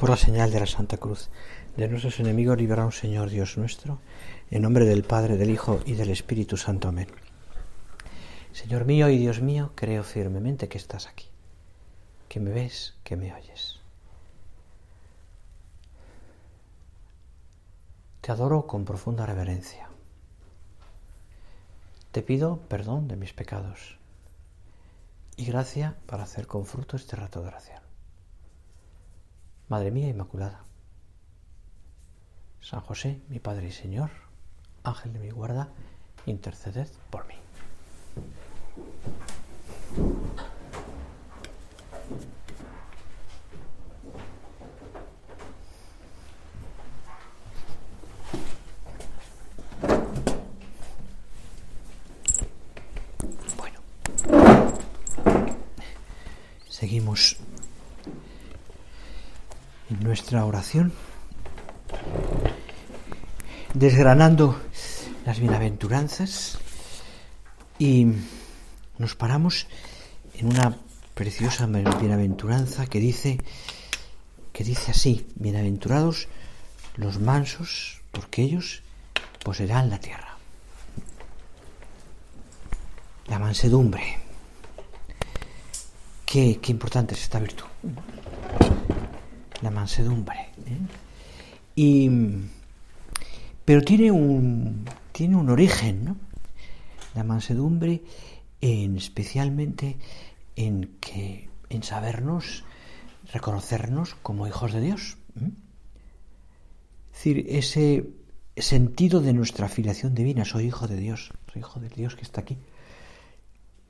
Por la señal de la Santa Cruz de nuestros enemigos, líbranos, Señor Dios nuestro, en nombre del Padre, del Hijo y del Espíritu Santo. Amén. Señor mío y Dios mío, creo firmemente que estás aquí, que me ves, que me oyes. Te adoro con profunda reverencia. Te pido perdón de mis pecados y gracia para hacer con fruto este rato de oración. Madre mía Inmaculada, San José, mi Padre y Señor, Ángel de mi guarda, interceded por mí. Bueno, seguimos en nuestra oración, desgranando las bienaventuranzas, y nos paramos en una preciosa bienaventuranza que dice así: bienaventurados los mansos, porque ellos poseerán la tierra. La mansedumbre. Qué importante es esta virtud. La mansedumbre. Pero tiene un origen, ¿no? La mansedumbre, especialmente en sabernos, reconocernos como hijos de Dios. Es decir, ese sentido de nuestra filiación divina: soy hijo de Dios, soy hijo del Dios que está aquí,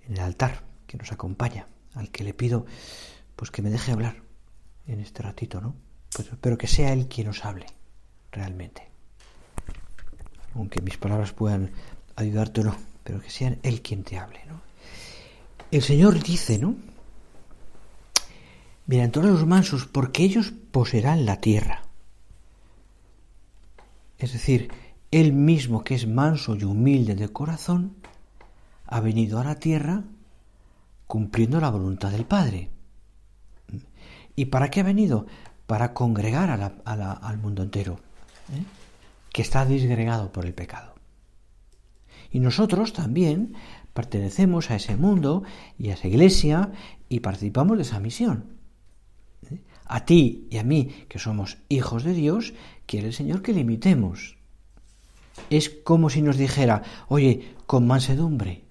en el altar, que nos acompaña, al que le pido pues que me deje hablar en este ratito, ¿no? Pero que sea Él quien nos hable realmente. Aunque mis palabras puedan ayudarte o no, pero que sea Él quien te hable, ¿no? El Señor dice, ¿no? Bienaventurados los mansos, porque ellos poseerán la tierra. Es decir, Él mismo, que es manso y humilde de corazón, ha venido a la tierra cumpliendo la voluntad del Padre. ¿Y para qué ha venido? Para congregar al mundo entero, que está disgregado por el pecado. Y nosotros también pertenecemos a ese mundo y a esa iglesia y participamos de esa misión. A ti y a mí, que somos hijos de Dios, quiere el Señor que le imitemos. Es como si nos dijera: oye, con mansedumbre,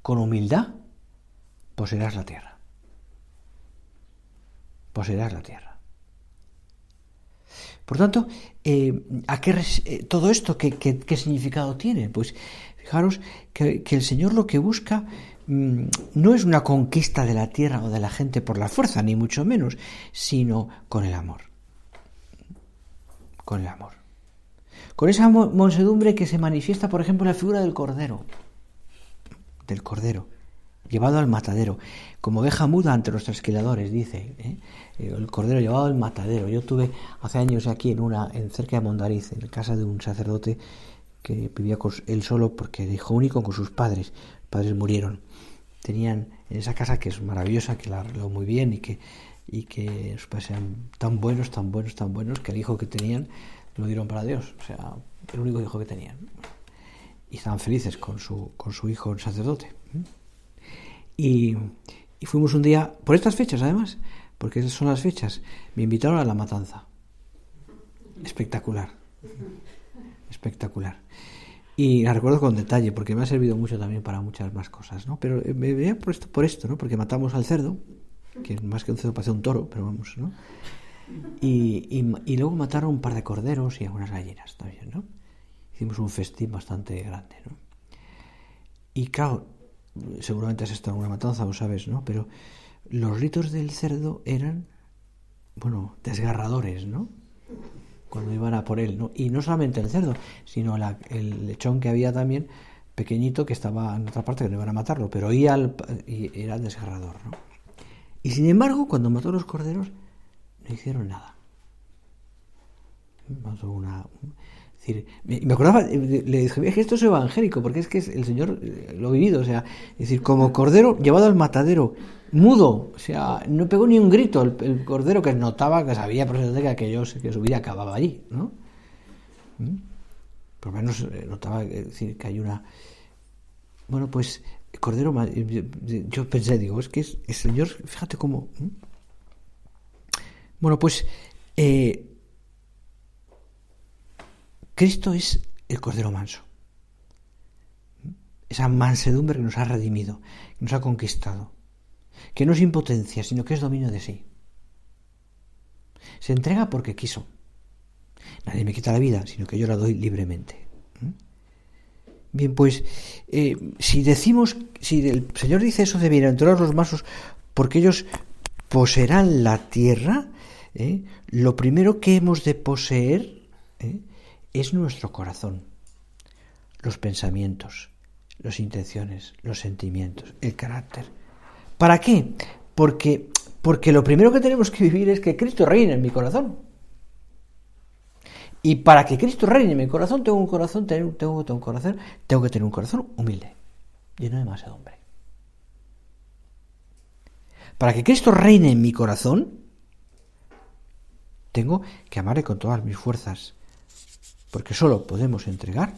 con humildad, poseerás la tierra. Poseerás la tierra. Por tanto, todo esto, ¿qué significado tiene? Pues fijaros que el Señor lo que busca no es una conquista de la tierra o de la gente por la fuerza, ni mucho menos, sino con el amor. Con el amor. Con esa mansedumbre que se manifiesta, por ejemplo, en la figura del cordero. Del cordero, llevado al matadero, como oveja muda ante los trasquiladores, dice, el cordero llevado al matadero. Yo tuve hace años aquí en cerca de Mondariz, en casa de un sacerdote que vivía él solo, porque era hijo único con sus padres. Los padres murieron. Tenían en esa casa, que es maravillosa, que la arregló muy bien, y que sus padres eran tan buenos, que el hijo que tenían lo dieron para Dios. O sea, el único hijo que tenían. Y estaban felices con su hijo, el sacerdote. Y fuimos un día, por estas fechas además, porque esas son las fechas, me invitaron a la matanza. Espectacular. Y la recuerdo con detalle, porque me ha servido mucho también para muchas más cosas, ¿no? Pero me veía por esto, ¿no? Porque matamos al cerdo, que más que un cerdo parece un toro, pero vamos, ¿no? Y luego mataron un par de corderos y algunas gallinas también, ¿no? Hicimos un festín bastante grande, ¿no? Y claro, seguramente has estado en una matanza, lo sabes, ¿no? Pero los ritos del cerdo eran, desgarradores, ¿no? Cuando iban a por él, ¿no? Y no solamente el cerdo, sino el lechón que había también, pequeñito, que estaba en otra parte, que no iban a matarlo, pero y era desgarrador, ¿no? Y sin embargo, cuando mató a los corderos, no hicieron nada. Mató Es decir, me acordaba, le dije, es que esto es evangélico, porque es que el Señor lo ha vivido, o sea, es decir, como cordero llevado al matadero, mudo, o sea, no pegó ni un grito el cordero, que notaba, que sabía perfectamente que su vida acababa allí, ¿no? Por lo menos notaba, es decir, que hay una... Bueno, pues, el cordero, yo pensé, digo, es que el Señor, fíjate cómo... Bueno, pues, Cristo es el Cordero manso. Esa mansedumbre que nos ha redimido, que nos ha conquistado, que no es impotencia, sino que es dominio de sí. Se entrega porque quiso. Nadie me quita la vida, sino que yo la doy libremente. Bien, pues, si el Señor dice eso de bienaventurados los mansos, porque ellos poseerán la tierra, lo primero que hemos de poseer es nuestro corazón, los pensamientos, las intenciones, los sentimientos, el carácter. ¿Para qué? Porque lo primero que tenemos que vivir es que Cristo reine en mi corazón. Y para que Cristo reine en mi corazón, tengo que tener un corazón humilde, lleno de mansedumbre. Para que Cristo reine en mi corazón, tengo que amarle con todas mis fuerzas, porque solo podemos entregar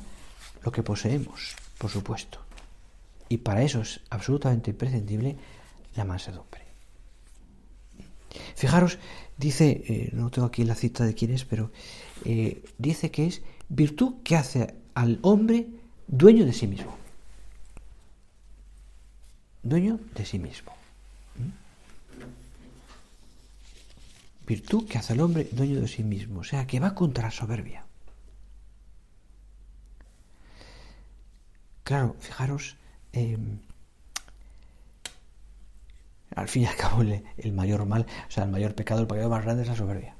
lo que poseemos, por supuesto. Y para eso es absolutamente imprescindible la mansedumbre. Fijaros, dice, no tengo aquí la cita de quién es, pero dice que es virtud que hace al hombre dueño de sí mismo. Dueño de sí mismo. Virtud que hace al hombre dueño de sí mismo. O sea, que va contra la soberbia. Claro, fijaros, al fin y al cabo el mayor mal, o sea, el mayor pecado, el pecado más grande es la soberbia.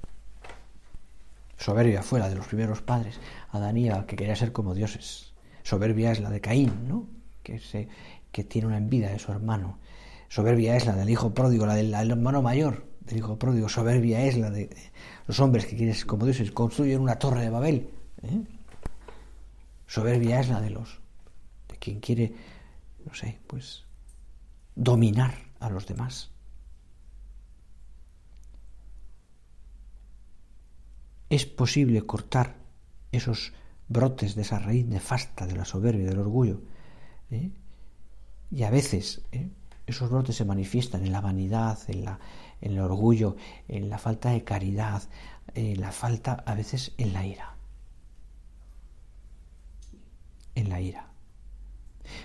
Soberbia fue la de los primeros padres, Adán y Eva, que quería ser como dioses. Soberbia es la de Caín, ¿no? Que tiene una envidia de su hermano. Soberbia es la del hijo pródigo, la del hermano mayor del hijo pródigo. Soberbia es la de los hombres que quieren ser como dioses, construyen una torre de Babel. Soberbia es la de quien quiere, no sé, pues dominar a los demás. Es posible cortar esos brotes de esa raíz nefasta de la soberbia, del orgullo. Y a veces esos brotes se manifiestan en la vanidad, en el orgullo, en la falta de caridad, la falta a veces en la ira. En la ira.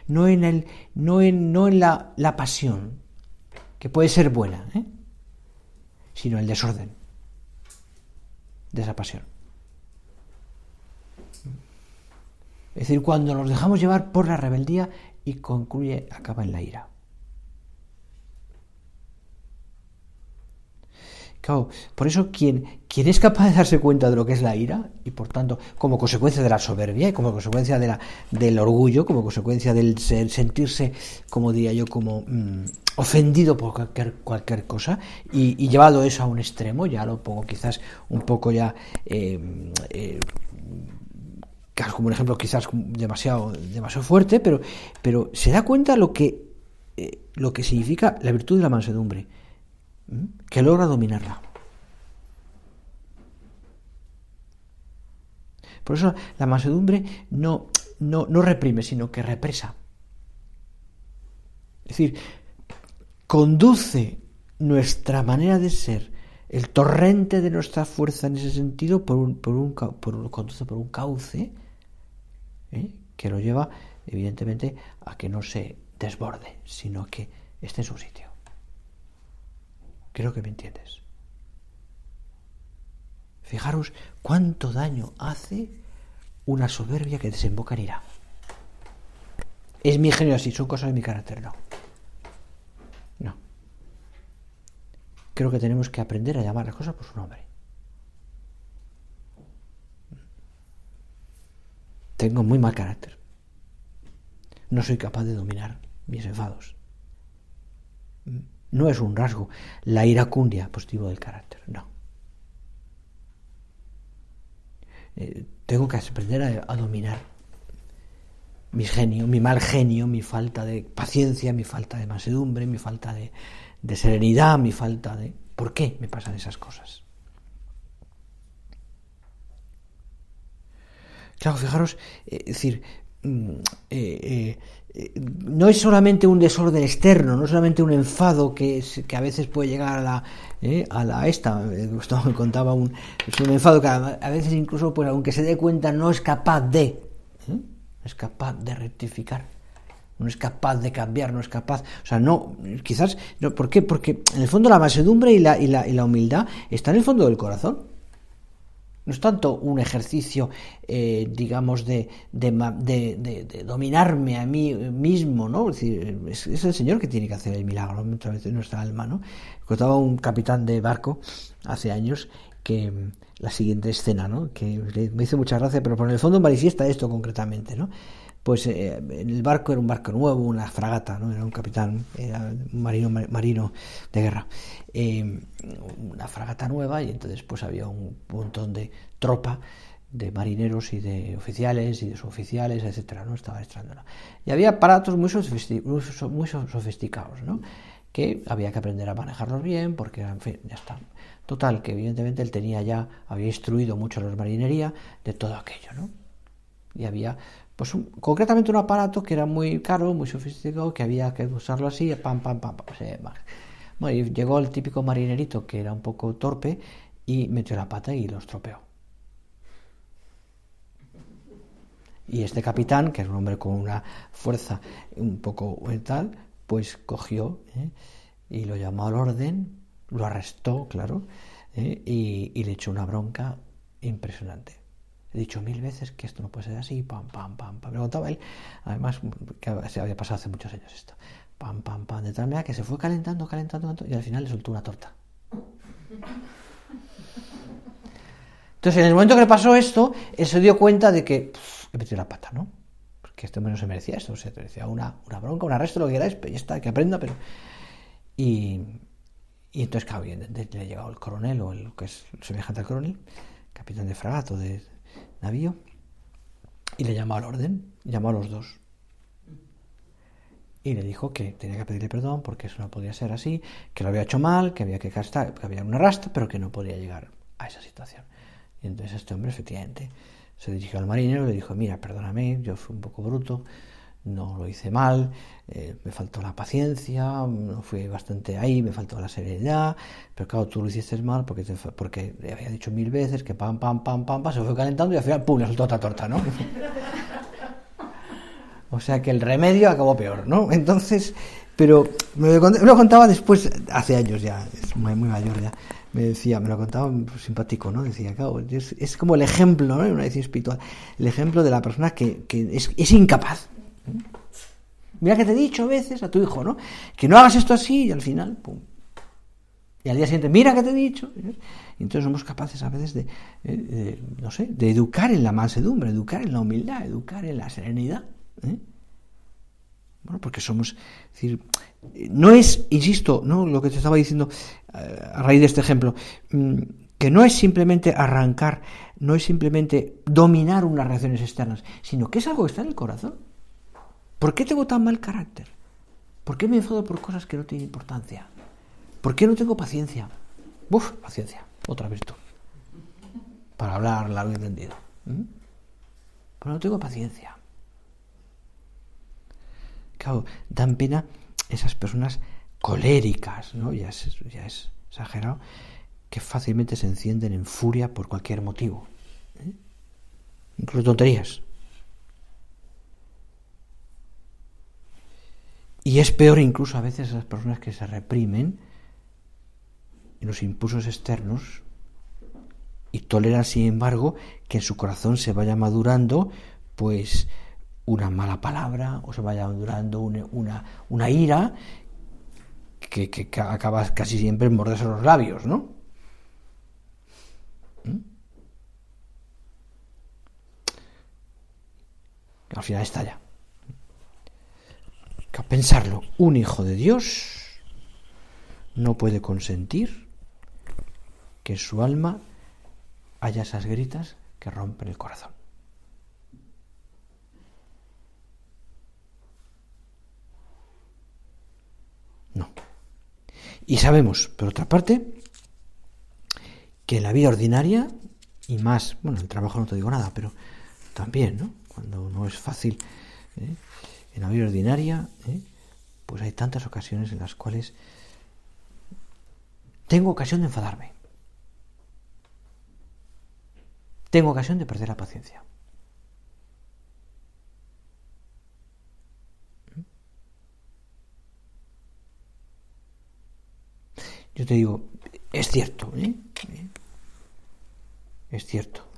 No en la pasión, que puede ser buena, sino el desorden de esa pasión. Es decir, cuando nos dejamos llevar por la rebeldía y acaba en la ira. Claro, por eso quien es capaz de darse cuenta de lo que es la ira, y por tanto, como consecuencia de la soberbia, y como consecuencia del orgullo, como consecuencia del sentirse, como diría yo, como ofendido por cualquier cosa, y llevado eso a un extremo, ya lo pongo quizás un poco ya, como un ejemplo quizás demasiado fuerte, pero se da cuenta lo que significa la virtud de la mansedumbre, que logra dominarla. Por eso la mansedumbre no reprime, sino que represa. Es decir, conduce nuestra manera de ser, el torrente de nuestra fuerza en ese sentido, conduce por un cauce que lo lleva, evidentemente, a que no se desborde, sino que esté en su sitio. Creo que me entiendes. Fijaros cuánto daño hace una soberbia que desemboca en ira. Es mi genio así, son cosas de mi carácter, no. Creo que tenemos que aprender a llamar las cosas por su nombre. Tengo muy mal carácter. No soy capaz de dominar mis enfados. No es un rasgo, la iracundia positivo del carácter, no. tengo que aprender a dominar mi mal genio, mi falta de paciencia, mi falta de mansedumbre, mi falta de serenidad, mi falta de... ¿Por qué me pasan esas cosas? Claro, fijaros, es decir, no es solamente un desorden externo, no es solamente un enfado que a veces puede llegar a Gustavo me contaba es un enfado que a veces incluso, pues aunque se dé cuenta, no es capaz de rectificar, no es capaz de cambiar, no es capaz, o sea, no, quizás, no, ¿por qué? Porque en el fondo la mansedumbre y la humildad está en el fondo del corazón. No es tanto un ejercicio, digamos, de dominarme a mí mismo, ¿no? Es decir, es el Señor que tiene que hacer el milagro, muchas veces nuestra alma, ¿no? Contaba un capitán de barco hace años que la siguiente escena, ¿no? Que me hizo mucha gracia, pero en el fondo manifiesta esto concretamente, ¿no? Pues en el barco era un barco nuevo, una fragata, ¿no? Era un capitán, era un marino de guerra, una fragata nueva, y entonces pues había un montón de tropa de marineros y de oficiales y de suboficiales, etcétera, ¿no? Estaba extrañándola. Y había aparatos muy sofisticados, ¿no? Que había que aprender a manejarlos bien, porque, en fin, ya está. Total, que evidentemente él había instruido mucho a los marinería de todo aquello, ¿no? Y había, pues, concretamente un aparato que era muy caro, muy sofisticado, que había que usarlo así, pam. Bueno, y llegó el típico marinerito que era un poco torpe y metió la pata y lo estropeó. Y este capitán, que era un hombre con una fuerza un poco tal, pues cogió y lo llamó al orden, lo arrestó, claro, y le echó una bronca impresionante. He dicho 1000 veces que esto no puede ser así, pam. Me contaba él, además, que se había pasado hace muchos años esto. Pam, de tal manera que se fue calentando, y al final le soltó una torta. Entonces, en el momento que le pasó esto, él se dio cuenta de que le metió la pata, ¿no? Porque este hombre no se merecía esto, se merecía una bronca, un arresto, lo que queráis, pero ya está, que aprenda, pero... Y entonces, claro, le ha llegado el coronel, o lo que es semejante al coronel, capitán de fragato, de navío, y le llamó al orden, llamó a los dos. Y le dijo que tenía que pedirle perdón porque eso no podía ser así, que lo había hecho mal, que había que gastar, que había un arrastre, pero que no podía llegar a esa situación. Y entonces este hombre efectivamente se dirigió al marinero y le dijo: mira, perdóname, yo fui un poco bruto, no lo hice mal, me faltó la paciencia, no fui bastante ahí, me faltó la serenidad, pero claro, tú lo hiciste mal porque le había dicho 1000 veces que pam, se fue calentando y al final, pum, le soltó otra torta, ¿no? O sea que el remedio acabó peor, ¿no? Entonces, pero me lo contaba después, hace años ya, es muy mayor ya, me lo contaba simpático, ¿no? Decía, claro, es como el ejemplo, ¿no? Una edición espiritual, el ejemplo de la persona que es incapaz. Mira que te he dicho a veces a tu hijo, ¿no? Que no hagas esto así, y al final, pum. Y al día siguiente, mira que te he dicho. Y entonces somos capaces a veces de educar en la mansedumbre, educar en la humildad, educar en la serenidad. Bueno, porque somos, es decir, no es, insisto, no, lo que te estaba diciendo a raíz de este ejemplo, que no es simplemente arrancar, no es simplemente dominar unas reacciones externas, sino que es algo que está en el corazón. ¿Por qué tengo tan mal carácter? ¿Por qué me enfado por cosas que no tienen importancia? ¿Por qué no tengo paciencia? Paciencia, otra virtud, para hablar largo y entendido. Pero no tengo paciencia. Claro, dan pena esas personas coléricas, ¿no? Ya es exagerado, que fácilmente se encienden en furia por cualquier motivo. Incluso tonterías. Y es peor incluso a veces esas personas que se reprimen en los impulsos externos y toleran, sin embargo, que en su corazón se vaya madurando, pues, una mala palabra, o se vaya durando una ira que acaba casi siempre en morderse los labios, ¿no? Al final estalla. A pensarlo, un hijo de Dios no puede consentir que en su alma haya esas gritas que rompen el corazón. No. Y sabemos, por otra parte, que en la vida ordinaria, y más, bueno, en el trabajo no te digo nada, pero también, ¿no? Cuando no es fácil, en la vida ordinaria, pues hay tantas ocasiones en las cuales tengo ocasión de enfadarme. Tengo ocasión de perder la paciencia. Yo te digo, es cierto, es cierto.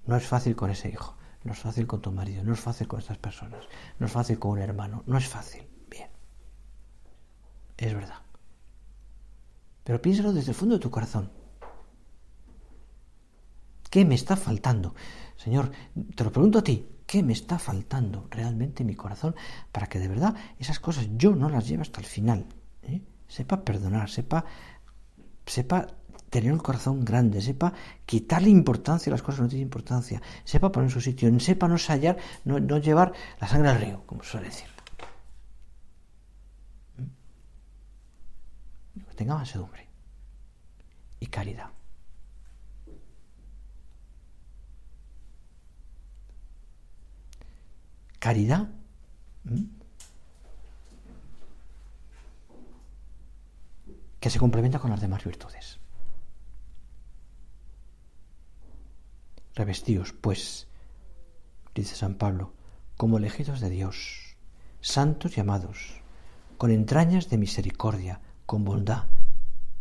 No es fácil con ese hijo, no es fácil con tu marido, no es fácil con estas personas, no es fácil con un hermano, no es fácil. Bien, es verdad. Pero piénsalo desde el fondo de tu corazón. ¿Qué me está faltando? Señor, te lo pregunto a ti, ¿qué me está faltando realmente en mi corazón para que de verdad esas cosas yo no las lleve hasta el final? Sepa perdonar, sepa tener el corazón grande, sepa quitarle importancia a las cosas que no tienen importancia, sepa poner en su sitio, sepa no sellar, no llevar la sangre al río, como suele decir. Que tenga mansedumbre y caridad. Caridad que se complementa con las demás virtudes. Revestíos, pues, dice San Pablo, como elegidos de Dios, santos y amados, con entrañas de misericordia, con bondad,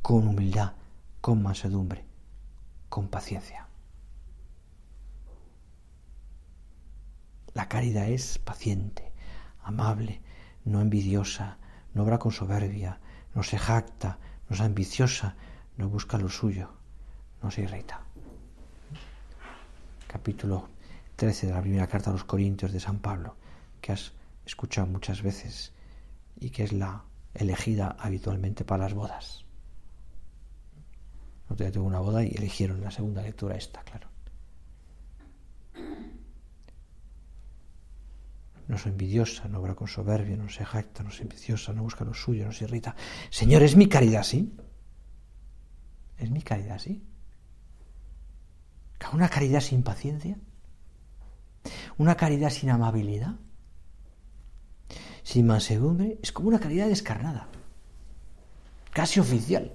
con humildad, con mansedumbre, con paciencia. La caridad es paciente, amable, no envidiosa, no obra con soberbia, no se jacta, no es ambiciosa, no busca lo suyo, no se irrita. Capítulo 13 de la primera carta a los Corintios de San Pablo, que has escuchado muchas veces y que es la elegida habitualmente para las bodas. Otro día tuve una boda y eligieron la segunda lectura esta, claro. No soy envidiosa, no obra con soberbia, no se jacta, no es ambiciosa, no busca lo suyo, no se irrita. Señor, ¿es mi caridad así? ¿Es mi caridad así? ¿Una caridad sin paciencia? ¿Una caridad sin amabilidad? Sin mansedumbre? Es como una caridad descarnada, casi oficial.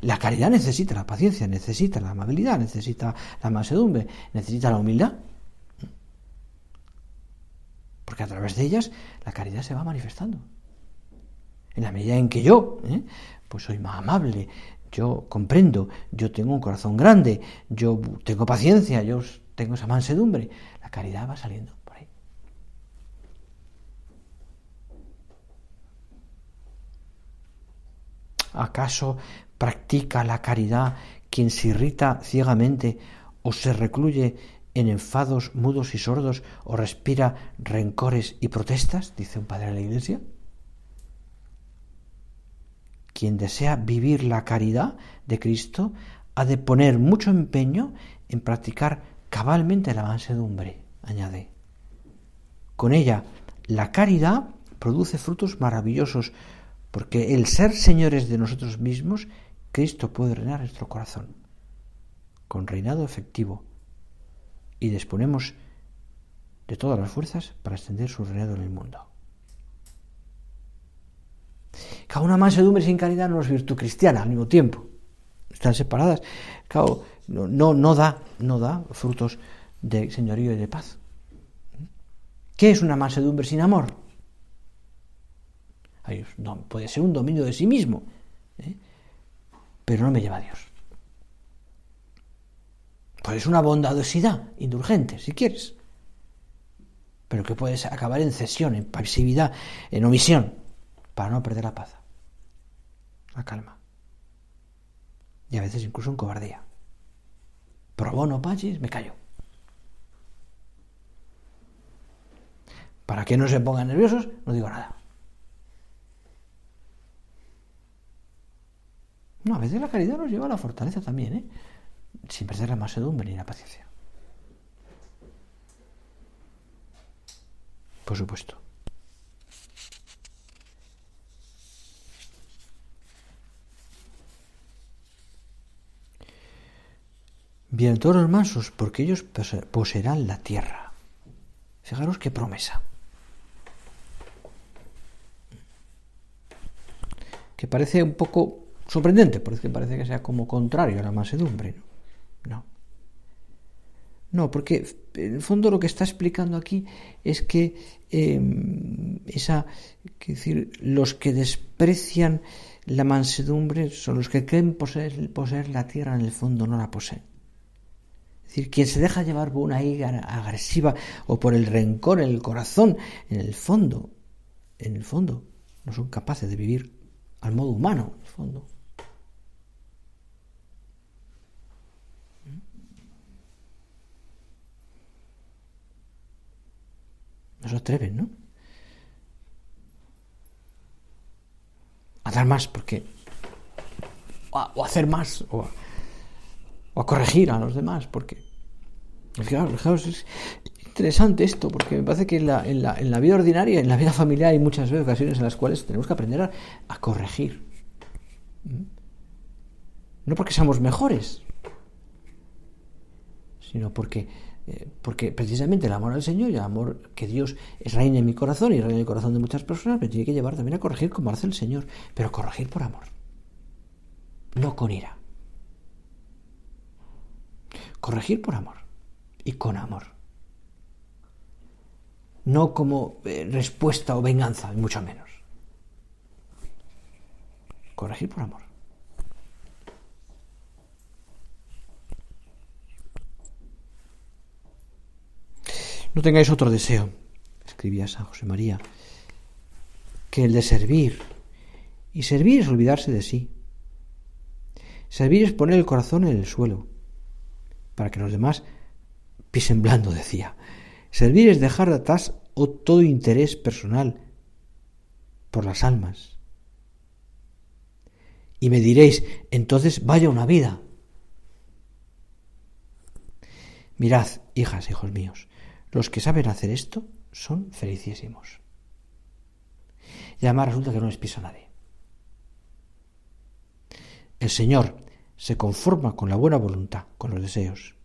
La caridad necesita la paciencia, necesita la amabilidad, necesita la mansedumbre, necesita la humildad. Porque a través de ellas la caridad se va manifestando. En la medida en que yo, pues soy más amable, yo comprendo, yo tengo un corazón grande, yo tengo paciencia, yo tengo esa mansedumbre, la caridad va saliendo por ahí. ¿Acaso practica la caridad quien se irrita ciegamente o se recluye en enfados mudos y sordos o respira rencores y protestas? Dice un padre de la Iglesia. Quien desea vivir la caridad de Cristo ha de poner mucho empeño en practicar cabalmente la mansedumbre, añade. Con ella, la caridad produce frutos maravillosos, porque el ser señores de nosotros mismos, Cristo puede reinar en nuestro corazón, con reinado efectivo, y disponemos de todas las fuerzas para extender su reinado en el mundo. Cada una mansedumbre sin caridad no es virtud cristiana al mismo tiempo. Están separadas. Claro, no da frutos de señorío y de paz. ¿Qué es una mansedumbre sin amor? No, puede ser un dominio de sí mismo, pero no me lleva a Dios. Puede ser una bondadosidad indulgente, si quieres, pero que puede acabar en cesión, en pasividad, en omisión, para no perder la paz, la calma. Y a veces incluso en cobardía. Pro bono pachis, me callo. Para que no se pongan nerviosos, no digo nada. No, a veces la caridad nos lleva a la fortaleza también, sin perder la mansedumbre ni la paciencia. Por supuesto. Bienaventurados los mansos, porque ellos poseerán la tierra. Fijaros qué promesa. Que parece un poco sorprendente, porque parece que sea como contrario a la mansedumbre, ¿no? No, porque en el fondo lo que está explicando aquí es que los que desprecian la mansedumbre son los que creen poseer la tierra, en el fondo no la poseen. Es decir, quien se deja llevar por una ira agresiva o por el rencor en el corazón, en el fondo, no son capaces de vivir al modo humano, en el fondo. No se atreven, ¿no? A dar más, porque o a hacer más, o a corregir a los demás, porque fijaos, es interesante esto, porque me parece que en la vida ordinaria, en la vida familiar, hay muchas ocasiones en las cuales tenemos que aprender a corregir. No porque seamos mejores, sino porque precisamente el amor al Señor y el amor que Dios es reina en mi corazón y reina en el corazón de muchas personas me tiene que llevar también a corregir como hace el Señor, pero corregir por amor, no con ira. Corregir por amor y con amor, no como respuesta o venganza, mucho menos. Corregir por amor. No tengáis otro deseo, escribía San José María, que el de servir. Y servir es olvidarse de sí. Servir es poner el corazón en el suelo, para que los demás pisen blando, decía. Servir es dejar atrás todo interés personal por las almas. Y me diréis, entonces vaya una vida. Mirad, hijas, hijos míos, los que saben hacer esto son felicísimos. Y además resulta que no les pisa nadie. El Señor se conforma con la buena voluntad, con los deseos.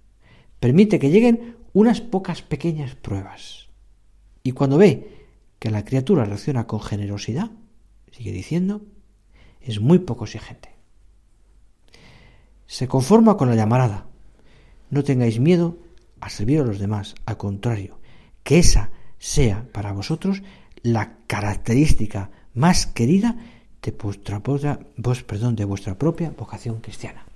Permite que lleguen unas pocas pequeñas pruebas. Y cuando ve que la criatura reacciona con generosidad, sigue diciendo, es muy poco exigente. Se conforma con la llamarada. No tengáis miedo a servir a los demás, al contrario, que esa sea para vosotros la característica más querida de vuestra propia vocación cristiana.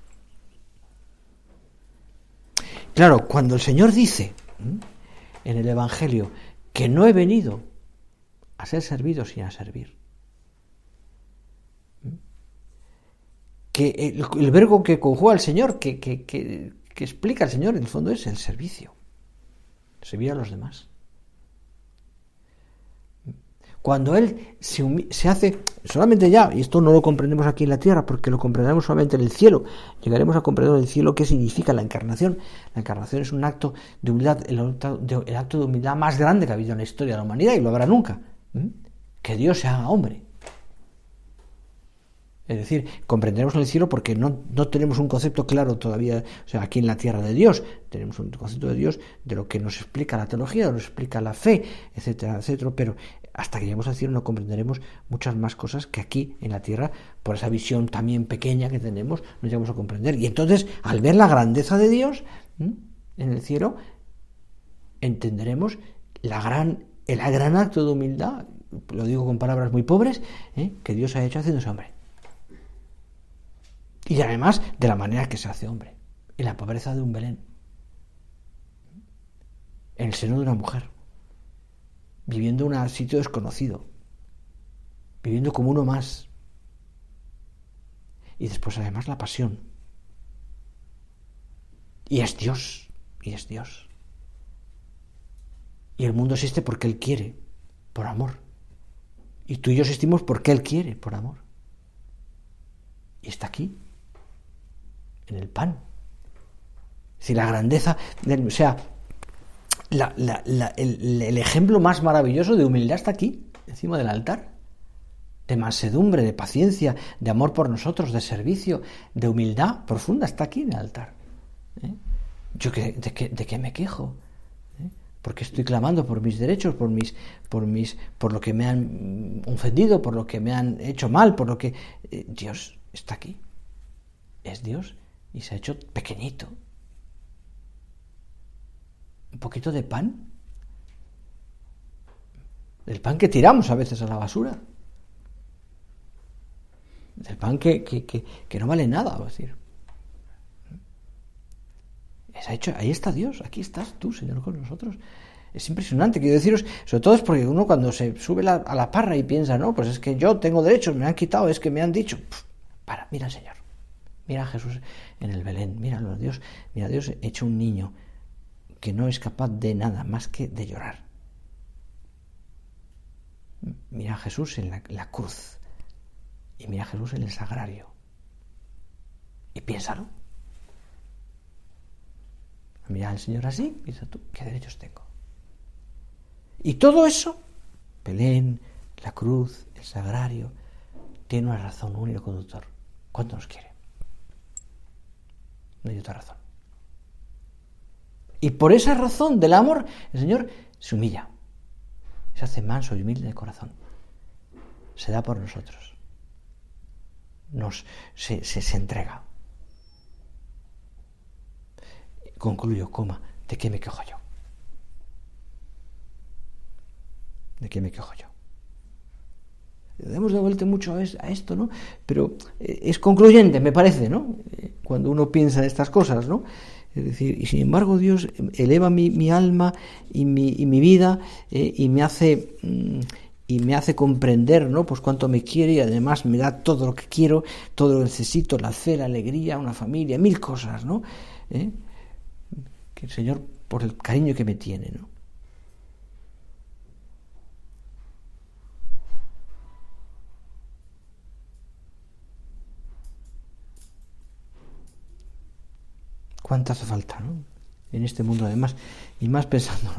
Claro, cuando el Señor dice en el Evangelio que no he venido a ser servido sino a servir, que el verbo que conjuga el Señor, que explica el Señor, en el fondo es el servicio, servir a los demás. Cuando Él se hace, solamente ya, y esto no lo comprendemos aquí en la tierra, porque lo comprenderemos solamente en el cielo, llegaremos a comprender en el cielo qué significa la encarnación. La encarnación es un acto de humildad, el acto de humildad más grande que ha habido en la historia de la humanidad, y lo habrá nunca. Que Dios se haga hombre. Es decir, comprenderemos en el cielo porque no tenemos un concepto claro todavía, o sea, aquí en la tierra de Dios, tenemos un concepto de Dios de lo que nos explica la teología, de lo que nos explica la fe, etcétera, etcétera, pero hasta que lleguemos al cielo no comprenderemos muchas más cosas que aquí en la tierra, por esa visión también pequeña que tenemos, no llegamos a comprender. Y entonces, al ver la grandeza de Dios en el cielo, entenderemos el gran acto de humildad, lo digo con palabras muy pobres, que Dios ha hecho haciéndose hombre. Y además de la manera que se hace hombre, en la pobreza de un Belén, en el seno de una mujer, viviendo en un sitio desconocido, viviendo como uno más, y después además la pasión. Y es Dios, y es Dios. Y el mundo existe porque Él quiere, por amor. Y tú y yo existimos porque Él quiere, por amor. Y está aquí. en el pan. Si la grandeza, o sea, el ejemplo más maravilloso de humildad está aquí, encima del altar. De mansedumbre, de paciencia, de amor por nosotros, de servicio, de humildad profunda, está aquí en el altar. ¿Yo de qué me quejo? Porque estoy clamando por mis derechos, por lo que me han ofendido, por lo que me han hecho mal, por lo que Dios está aquí. Es Dios y se ha hecho pequeñito. Un poquito de pan. El pan que tiramos a veces a la basura. El pan que no vale nada, va a decir. Se ha hecho, ahí está Dios, aquí estás tú, Señor, con nosotros. Es impresionante, quiero deciros, sobre todo es porque uno cuando se sube a la parra y piensa, no, pues es que yo tengo derechos, me han quitado, es que me han dicho. Mira al Señor, mira a Jesús en el Belén, mira a Dios hecho un niño que no es capaz de nada más que de llorar. Mira a Jesús en la cruz y mira a Jesús en el sagrario y piénsalo. Mira al Señor así, piensa tú, ¿qué derechos tengo? Y todo eso, Belén, la cruz, el sagrario, tiene una razón, un hilo conductor. ¿Cuánto nos quiere? No hay otra razón. Y por esa razón del amor, el Señor se humilla, se hace manso y humilde de corazón, se da por nosotros, se entrega. Concluyo, ¿de qué me quejo yo? ¿De qué me quejo yo? Le damos de vuelta mucho a esto, ¿no? Pero es concluyente, me parece, ¿no? Cuando uno piensa en estas cosas, ¿no? Es decir, y sin embargo Dios eleva mi alma y mi vida y me hace comprender, ¿no? Pues cuánto me quiere y además me da todo lo que quiero, todo lo que necesito, la fe, la alegría, una familia, mil cosas, ¿no? Que el Señor, por el cariño que me tiene, ¿no? ¿Cuánto hace falta, ¿no? En este mundo, además, y más pensando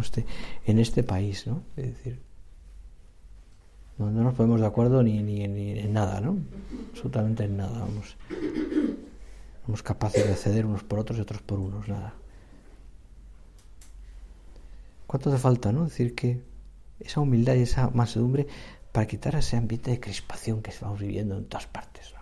en este país, ¿no? Es decir, no nos ponemos de acuerdo ni en nada, ¿no? Absolutamente en nada. Somos capaces de ceder unos por otros y otros por unos, nada. ¿Cuánto hace falta, no? Es decir, que esa humildad y esa mansedumbre para quitar ese ambiente de crispación que estamos viviendo en todas partes, ¿no?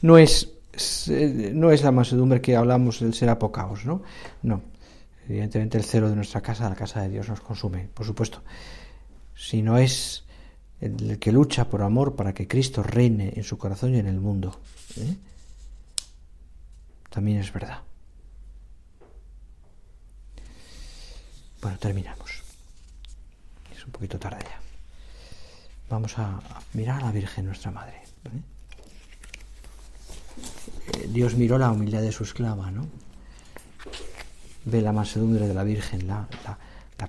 No es la mansedumbre que hablamos del ser apocaos, ¿no? No. Evidentemente el celo de nuestra casa, la casa de Dios, nos consume, por supuesto. Sino es el que lucha por amor para que Cristo reine en su corazón y en el mundo. También es verdad. Bueno, terminamos. Es un poquito tarde ya. Vamos a mirar a la Virgen, nuestra Madre. Dios miró la humildad de su esclava, ¿no? Ve la mansedumbre de la Virgen, la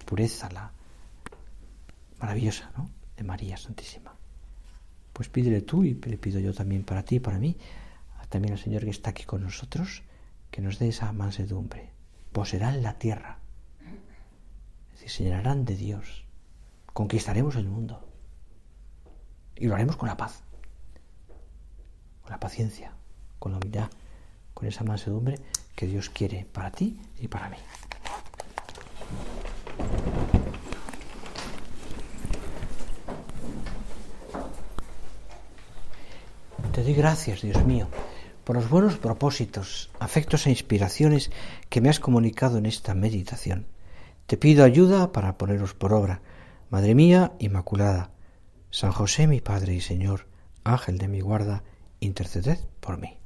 pureza, la maravillosa, ¿no? De María Santísima. Pues pídele tú y le pido yo también para ti y para mí, también al Señor que está aquí con nosotros, que nos dé esa mansedumbre. Poseerán la tierra, es decir, se llenarán de Dios, conquistaremos el mundo y lo haremos con la paz, con la paciencia, con la humildad, con esa mansedumbre que Dios quiere para ti y para mí. Te doy gracias, Dios mío, por los buenos propósitos, afectos e inspiraciones que me has comunicado en esta meditación. Te pido ayuda para ponerlos por obra. Madre mía Inmaculada, San José mi Padre y Señor, Ángel de mi guarda, interceded por mí.